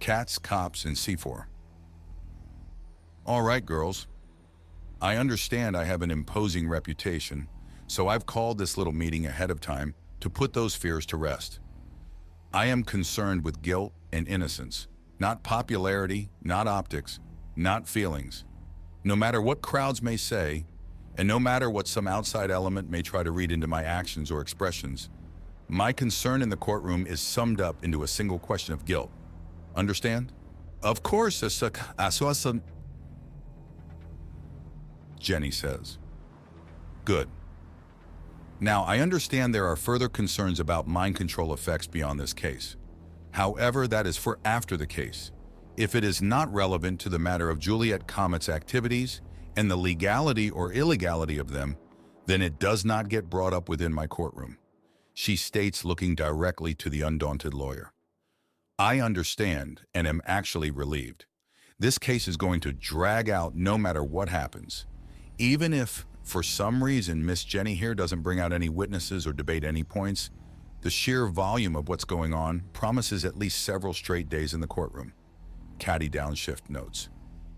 Cats, Cops, and C4. All right, girls. I understand I have an imposing reputation, so I've called this little meeting ahead of time to put those fears to rest. I am concerned with guilt and innocence, not popularity, not optics, not feelings. No matter what crowds may say, and no matter what some outside element may try to read into my actions or expressions, my concern in the courtroom is summed up into a single question of guilt. Understand? Of course, Jenny says. Good. Now, I understand there are further concerns about mind control effects beyond this case. However, that is for after the case. If it is not relevant to the matter of Juliet Comet's activities and the legality or illegality of them, then it does not get brought up within my courtroom, she states, looking directly to the undaunted lawyer. I understand and am actually relieved. This case is going to drag out no matter what happens. Even if, for some reason, Miss Jenny here doesn't bring out any witnesses or debate any points, the sheer volume of what's going on promises at least several straight days in the courtroom. Catty Downshift notes.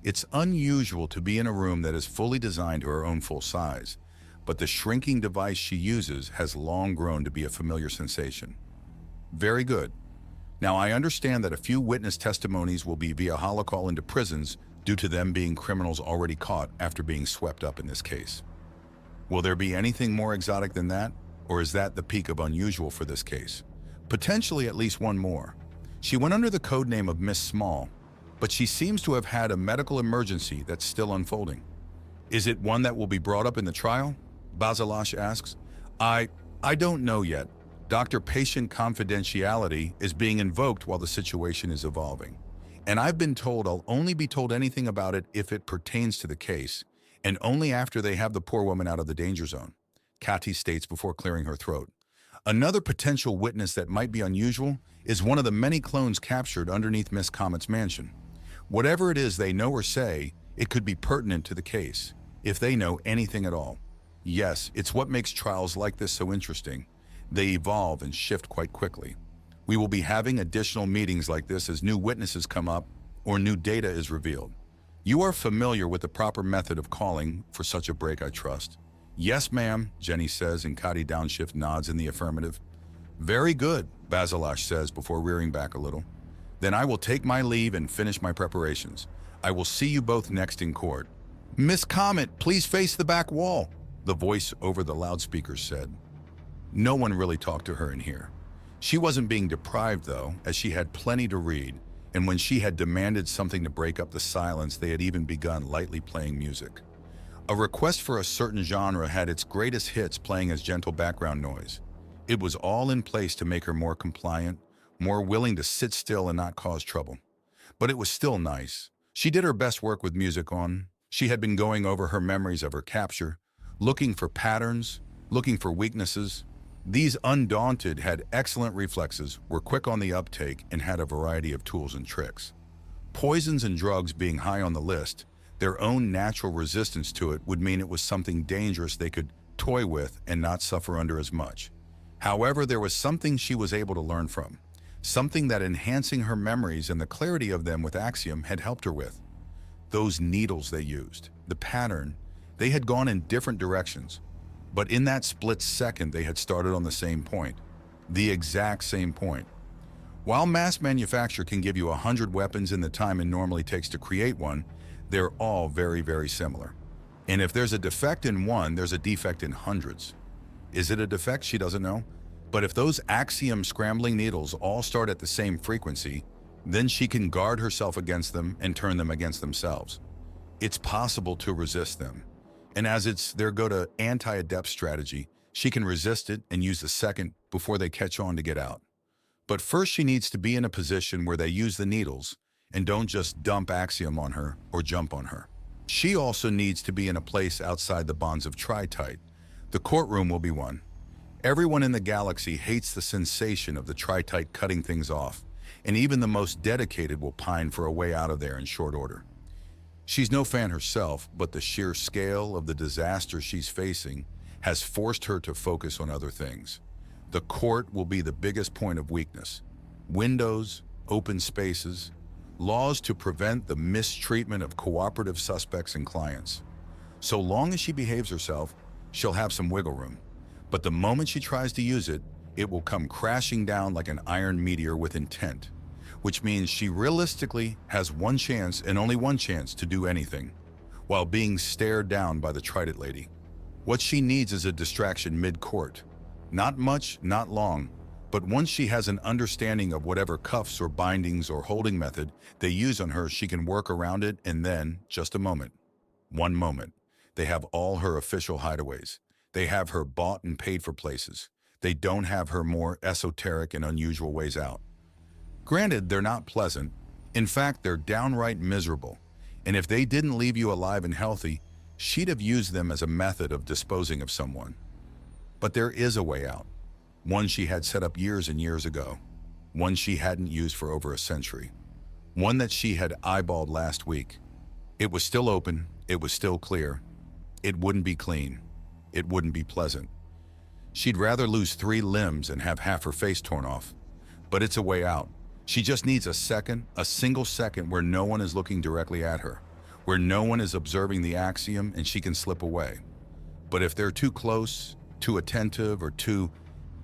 It's unusual to be in a room that is fully designed to her own full size, but the shrinking device she uses has long grown to be a familiar sensation. Very good. Now, I understand that a few witness testimonies will be via holocall into prisons due to them being criminals already caught after being swept up in this case. Will there be anything more exotic than that, or is that the peak of unusual for this case? Potentially at least one more. She went under the code name of Miss Small, but she seems to have had a medical emergency that's still unfolding. Is it one that will be brought up in the trial? Basilash asks. I don't know yet. Doctor-patient confidentiality is being invoked while the situation is evolving. And I've been told I'll only be told anything about it if it pertains to the case, and only after they have the poor woman out of the danger zone, Catty states before clearing her throat. Another potential witness that might be unusual is one of the many clones captured underneath Miss Comet's mansion. Whatever it is they know or say, it could be pertinent to the case, if they know anything at all. Yes, it's what makes trials like this so interesting. They evolve and shift quite quickly. We will be having additional meetings like this as new witnesses come up or new data is revealed. You are familiar with the proper method of calling for such a break, I trust. Yes, ma'am, Jenny says, and Catty Downshift nods in the affirmative. Very good, Basilash says before rearing back a little. Then I will take my leave and finish my preparations. I will see you both next in court. Miss Comet, please face the back wall, the voice over the loudspeakers said. No one really talked to her in here. She wasn't being deprived, though, as she had plenty to read, and when she had demanded something to break up the silence, they had even begun lightly playing music. A request for a certain genre had its greatest hits playing as gentle background noise. It was all in place to make her more compliant, more willing to sit still and not cause trouble. But it was still nice. She did her best work with music on. She had been going over her memories of her capture, looking for patterns, looking for weaknesses. These Undaunted had excellent reflexes, were quick on the uptake, and had a variety of tools and tricks. Poisons and drugs being high on the list, their own natural resistance to it would mean it was something dangerous they could toy with and not suffer under as much. However, there was something she was able to learn from, something that enhancing her memories and the clarity of them with Axiom had helped her with. Those needles they used, the pattern, they had gone in different directions, but in that split second they had started on the same point, the exact same point. While mass manufacture can give you 100 weapons in the time it normally takes to create one, they're all very, very similar. And if there's a defect in one, there's a defect in hundreds. Is it a defect? She doesn't know. But if those Axiom scrambling needles all start at the same frequency, then she can guard herself against them and turn them against themselves. It's possible to resist them. And as it's their go-to anti-adept strategy, she can resist it and use the second before they catch on to get out. But first she needs to be in a position where they use the needles and don't just dump Axiom on her or jump on her. She also needs to be in a place outside the bonds of Tri-Tite. The courtroom will be one. Everyone in the galaxy hates the sensation of the Tri-Tite cutting things off, and even the most dedicated will pine for a way out of there in short order. She's no fan herself, but the sheer scale of the disaster she's facing has forced her to focus on other things. The court will be the biggest point of weakness. Windows, open spaces, laws to prevent the mistreatment of cooperative suspects and clients. So long as she behaves herself, she'll have some wiggle room. But the moment she tries to use it, it will come crashing down like an iron meteor with intent, which means she realistically has one chance and only one chance to do anything, while being stared down by the trident lady. What she needs is a distraction mid-court. Not much, not long, but once she has an understanding of whatever cuffs or bindings or holding method they use on her, she can work around it, and then, just a moment, one moment, they have all her official hideaways. They have her bought and paid for places. They don't have her more esoteric and unusual ways out. Granted, they're not pleasant. In fact, they're downright miserable. And if they didn't leave you alive and healthy, she'd have used them as a method of disposing of someone. But there is a way out. One she had set up years and years ago. One she hadn't used for over a century. One that she had eyeballed last week. It was still open. It was still clear. It wouldn't be clean. It wouldn't be pleasant. She'd rather lose 3 limbs and have half her face torn off. But it's a way out. She just needs a single second where no one is looking directly at her, where no one is observing the axiom and she can slip away. But if they're too close, too attentive, or too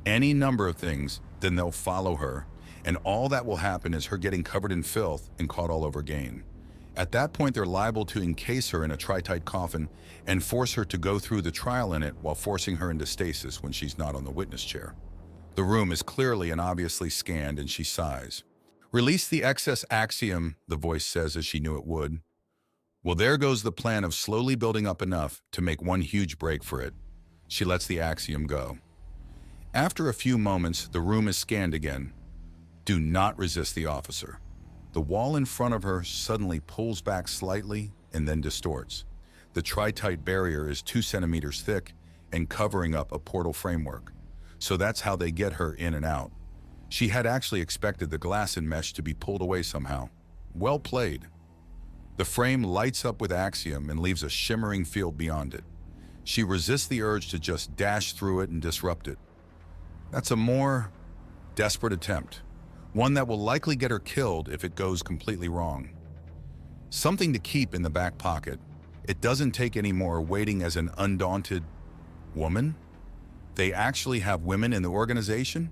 any number of things, then they'll follow her, and all that will happen is her getting covered in filth and caught all over again. At that point, they're liable to encase her in a tri-tight coffin and force her to go through the trial in it while forcing her into stasis when she's not on the witness chair. The room is clearly and obviously scanned, and she sighs. Release the excess axiom, the voice says, as she knew it would. Well, there goes the plan of slowly building up enough to make one huge break for it. She lets the axiom go. After a few moments, the room is scanned again. Do not resist the officer. The wall in front of her suddenly pulls back slightly and then distorts. The tri-tight barrier is 2 centimeters thick and covering up a portal framework. So that's how they get her in and out. She had actually expected the glass and mesh to be pulled away somehow. Well played. The frame lights up with axiom and leaves a shimmering field beyond it. She resists the urge to just dash through it and disrupt it. That's a more desperate attempt. One that will likely get her killed if it goes completely wrong. Something to keep in the back pocket. It doesn't take any more waiting as an undaunted woman. They actually have women in the organization?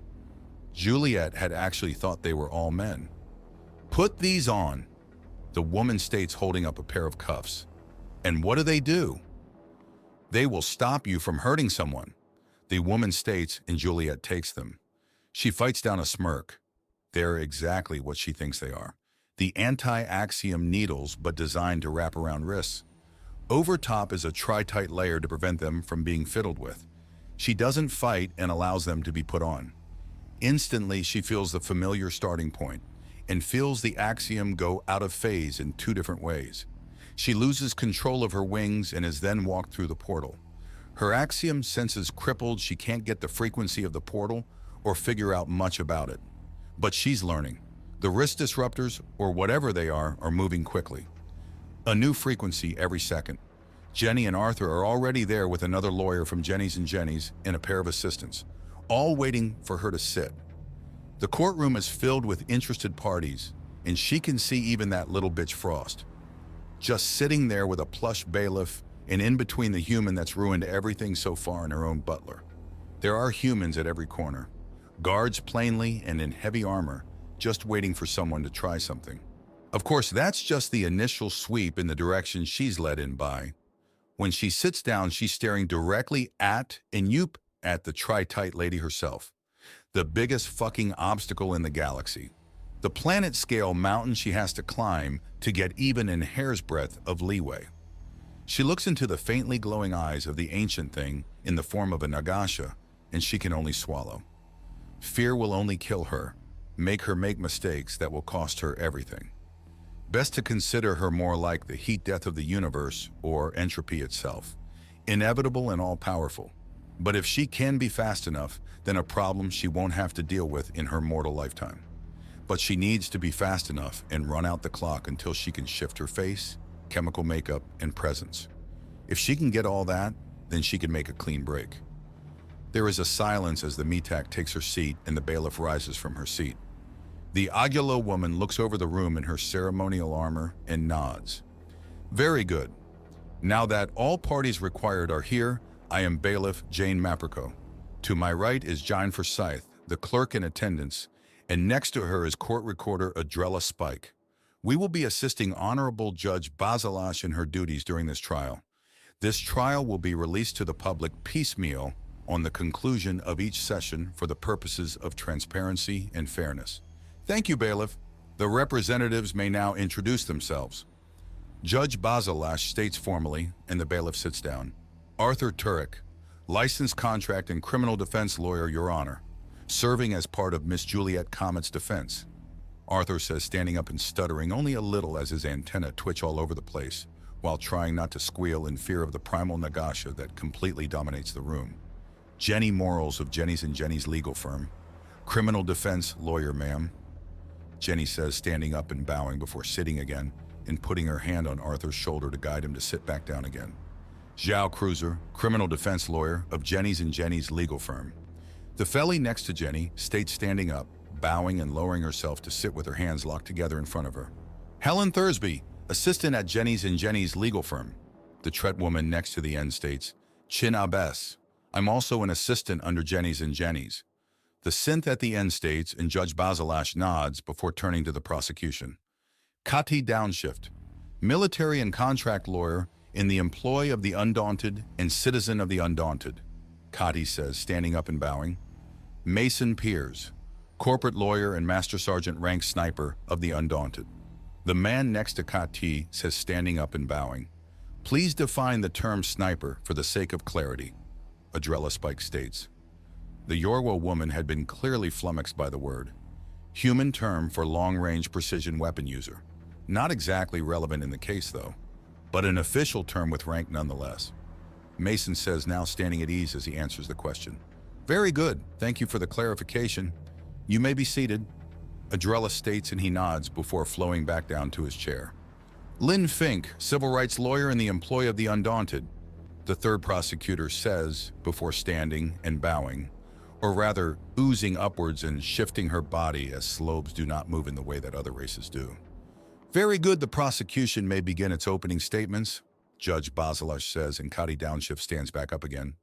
Juliet had actually thought they were all men. Put these on, the woman states, holding up a pair of cuffs. And what do? They will stop you from hurting someone, the woman states, and Juliet takes them. She fights down a smirk. They're exactly what she thinks they are. The anti-axiom needles, but designed to wrap around wrists. Over top is a tri-tight layer to prevent them from being fiddled with. She doesn't fight and allows them to be put on. Instantly, she feels the familiar starting point and feels the axiom go out of phase in 2 different ways. She loses control of her wings and is then walked through the portal. Her axiom senses crippled. She can't get the frequency of the portal or figure out much about it. But she's learning. The wrist disruptors, or whatever they are moving quickly. A new frequency every second. Jenny and Arthur are already there with another lawyer from Jenny's and Jenny's and a pair of assistants, all waiting for her to sit. The courtroom is filled with interested parties, and she can see even that little bitch Frost, just sitting there with a plush bailiff, and in between the human that's ruined everything so far in her own Butler. There are humans at every corner, guards plainly and in heavy armor, just waiting for someone to try something. Of course, that's just the initial sweep in the direction she's led in by. When she sits down, she's staring directly at the tri-tight lady herself, the biggest fucking obstacle in the galaxy. The planet-scale mountain she has to climb to get even in hair's breadth of leeway. She looks into the faintly glowing eyes of the ancient thing in the form of a Nagasha, and she can only swallow. Fear will only kill her, make her make mistakes that will cost her everything. Best to consider her more like the heat death of the universe or entropy itself, inevitable and all-powerful. But if she can be fast enough, then a problem she won't have to deal with in her mortal lifetime. But she needs to be fast enough and run out the clock until she can shift her face, chemical makeup, and presence. If she can get all that, then she can make a clean break. There is a silence as the METAC takes her seat and the bailiff rises from her seat. The Agula woman looks over the room in her ceremonial armor and nods. Very good. Now that all parties required are here, I am Bailiff Jane Maprico. To my right is Jine Forsyth, the clerk in attendance, and next to her is court recorder Adrella Spike. We will be assisting Honorable Judge Basalash in her duties during this trial. This trial will be released to the public piecemeal on the conclusion of each session for the purposes of transparency and fairness. Thank you, Bailiff. The representatives may now introduce themselves. Judge Basalash states formally, and the bailiff sits down. Arthur Turek, licensed contract and criminal defense lawyer, Your Honor, serving as part of Miss Juliet Comet's defense. Arthur says, standing up and stuttering only a little as his antennae twitch all over the place, while trying not to squeal in fear of the primal Nagasha that completely dominates the room. Jenny Morals of Jenny's and Jenny's legal firm. Criminal defense lawyer, ma'am. Jenny says, standing up and bowing before sitting again and putting her hand on Arthur's shoulder to guide him to sit back down again. Zhao Cruiser, criminal defense lawyer of Jenny's and Jenny's legal firm. The felly next to Jenny states, standing up, bowing and lowering herself to sit with her hands locked together in front of her. Helen Thursby, assistant at Jenny's and Jenny's legal firm. The Tret woman next to the end states, Chin Abbess. I'm also an assistant under Jenny's and Jenny's. The synth at the end states, and Judge Basalash nods before turning to the prosecution. Kati Downshift, military and contract lawyer in the employ of the Undaunted and citizen of the Undaunted. Kati says, standing up and bowing. Mason Piers, corporate lawyer and master sergeant rank sniper of the Undaunted. The man next to Kati says, standing up and bowing. Please define the term sniper for the sake of clarity, Adrella Spike states. The Yorwa woman had been clearly flummoxed by the word. Human term for long-range precision weapon user. Not exactly relevant in the case, though, but an official term with rank nonetheless. Mason says, now standing at ease as he answers the question. Very good. Thank you for the clarification. You may be seated, Adrella states, and he nods before flowing back down to his chair. Lynn Fink, civil rights lawyer in the employ of the Undaunted, the third prosecutor says before standing and bowing, or rather oozing upwards and shifting her body as slobes do not move in the way that other races do. Very good, the prosecution may begin its opening statements, Judge Basalash says, and Kati Downshift stands back up again.